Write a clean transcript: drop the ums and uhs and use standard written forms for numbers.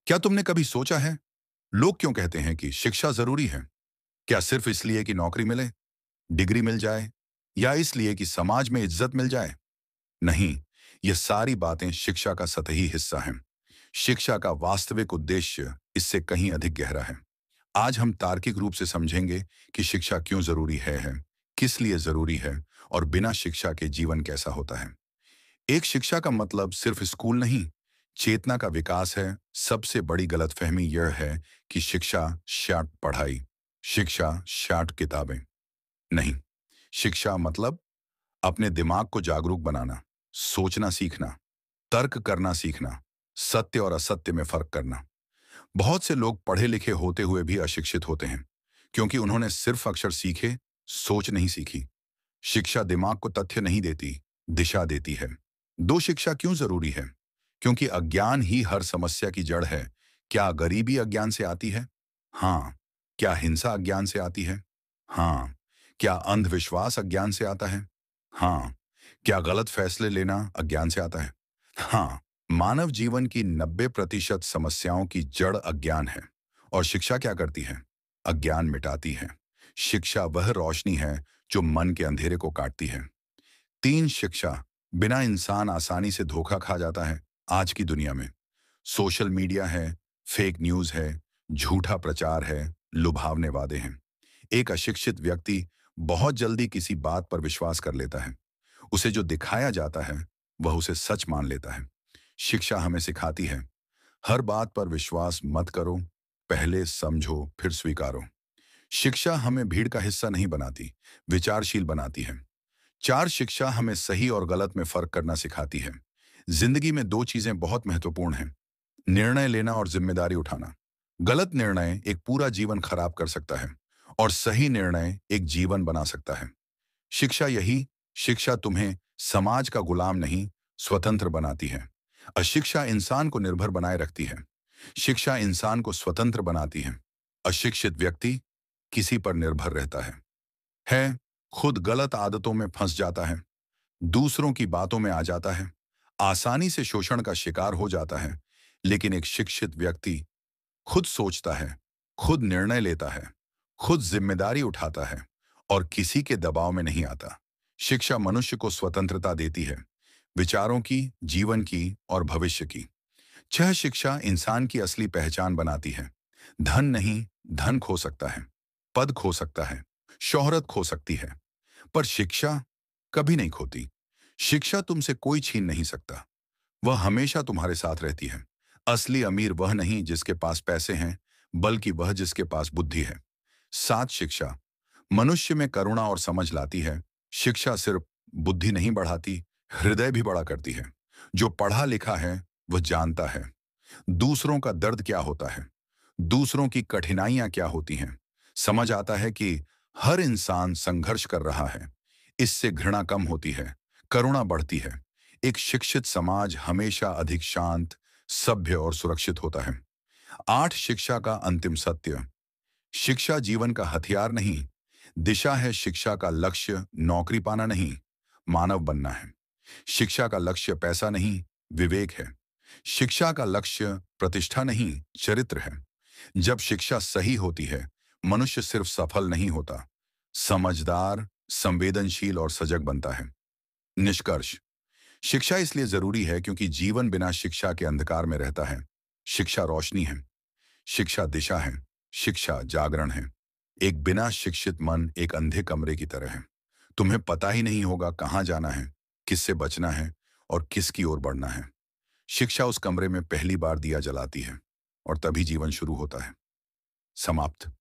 क्या तुमने कभी सोचा है, लोग क्यों कहते हैं कि शिक्षा जरूरी है? क्या सिर्फ इसलिए कि नौकरी मिले, डिग्री मिल जाए, या इसलिए कि समाज में इज्जत मिल जाए? नहीं, ये सारी बातें शिक्षा का सतही हिस्सा हैं। शिक्षा का वास्तविक उद्देश्य इससे कहीं अधिक गहरा है। आज हम तार्किक रूप से समझेंगे कि शिक्षा क्यों जरूरी है, किस लिए जरूरी है, और बिना शिक्षा के जीवन कैसा होता है। एक शिक्षा का मतलब सिर्फ स्कूल नहीं, चेतना का विकास है। सबसे बड़ी गलतफहमी यह है कि शिक्षा शार्ट पढ़ाई, शिक्षा शार्ट किताबें। नहीं, शिक्षा मतलब अपने दिमाग को जागरूक बनाना, सोचना सीखना, तर्क करना सीखना, सत्य और असत्य में फर्क करना। बहुत से लोग पढ़े लिखे होते हुए भी अशिक्षित होते हैं, क्योंकि उन्होंने सिर्फ अक्षर सीखे, सोच नहीं सीखी। शिक्षा दिमाग को तथ्य नहीं देती, दिशा देती है। दो, शिक्षा क्यों जरूरी है? क्योंकि अज्ञान ही हर समस्या की जड़ है। क्या गरीबी अज्ञान से आती है? हाँ। क्या हिंसा अज्ञान से आती है? हाँ। क्या अंधविश्वास अज्ञान से आता है? हाँ। क्या गलत फैसले लेना अज्ञान से आता है? हाँ। मानव जीवन की 90% समस्याओं की जड़ अज्ञान है। और शिक्षा क्या करती है? अज्ञान मिटाती है। शिक्षा वह रोशनी है जो मन के अंधेरे को काटती है। तीन, शिक्षा बिना इंसान आसानी से धोखा खा जाता है। आज की दुनिया में सोशल मीडिया है, फेक न्यूज है, झूठा प्रचार है, लुभावने वादे हैं। एक अशिक्षित व्यक्ति बहुत जल्दी किसी बात पर विश्वास कर लेता है। उसे जो दिखाया जाता है वह उसे सच मान लेता है। शिक्षा हमें सिखाती है, हर बात पर विश्वास मत करो, पहले समझो फिर स्वीकारो। शिक्षा हमें भीड़ का हिस्सा नहीं बनाती, विचारशील बनाती है। चार, शिक्षा हमें सही और गलत में फर्क करना सिखाती है। जिंदगी में दो चीजें बहुत महत्वपूर्ण हैं, निर्णय लेना और जिम्मेदारी उठाना। गलत निर्णय एक पूरा जीवन खराब कर सकता है, और सही निर्णय एक जीवन बना सकता है। शिक्षा यही शिक्षा तुम्हें समाज का गुलाम नहीं, स्वतंत्र बनाती है। अशिक्षा इंसान को निर्भर बनाए रखती है। शिक्षा इंसान को स्वतंत्र बनाती है। अशिक्षित व्यक्ति किसी पर निर्भर रहता है, खुद गलत आदतों में फंस जाता है, दूसरों की बातों में आ जाता है, आसानी से शोषण का शिकार हो जाता है। लेकिन एक शिक्षित व्यक्ति खुद सोचता है, खुद निर्णय लेता है, खुद जिम्मेदारी उठाता है, और किसी के दबाव में नहीं आता। शिक्षा मनुष्य को स्वतंत्रता देती है, विचारों की, जीवन की और भविष्य की। छह, शिक्षा इंसान की असली पहचान बनाती है। धन नहीं, धन खो सकता है, पद खो सकता है, शोहरत खो सकती है, पर शिक्षा कभी नहीं खोती। शिक्षा तुमसे कोई छीन नहीं सकता, वह हमेशा तुम्हारे साथ रहती है। असली अमीर वह नहीं जिसके पास पैसे हैं, बल्कि वह जिसके पास बुद्धि है। सात, शिक्षा मनुष्य में करुणा और समझ लाती है। शिक्षा सिर्फ बुद्धि नहीं बढ़ाती, हृदय भी बड़ा करती है। जो पढ़ा लिखा है वह जानता है दूसरों का दर्द क्या होता है, दूसरों की कठिनाइयां क्या होती हैं। समझ आता है कि हर इंसान संघर्ष कर रहा है। इससे घृणा कम होती है, करुणा बढ़ती है। एक शिक्षित समाज हमेशा अधिक शांत, सभ्य और सुरक्षित होता है। आठ, शिक्षा का अंतिम सत्य। शिक्षा जीवन का हथियार नहीं, दिशा है। शिक्षा का लक्ष्य नौकरी पाना नहीं, मानव बनना है। शिक्षा का लक्ष्य पैसा नहीं, विवेक है। शिक्षा का लक्ष्य प्रतिष्ठा नहीं, चरित्र है। जब शिक्षा सही होती है, मनुष्य सिर्फ सफल नहीं होता, समझदार, संवेदनशील और सजग बनता है। निष्कर्ष, शिक्षा इसलिए जरूरी है क्योंकि जीवन बिना शिक्षा के अंधकार में रहता है। शिक्षा रोशनी है, शिक्षा दिशा है, शिक्षा जागरण है। एक बिना शिक्षित मन एक अंधे कमरे की तरह है। तुम्हें पता ही नहीं होगा कहाँ जाना है, किससे बचना है और किसकी ओर बढ़ना है। शिक्षा उस कमरे में पहली बार दिया जलाती है, और तभी जीवन शुरू होता है। समाप्त।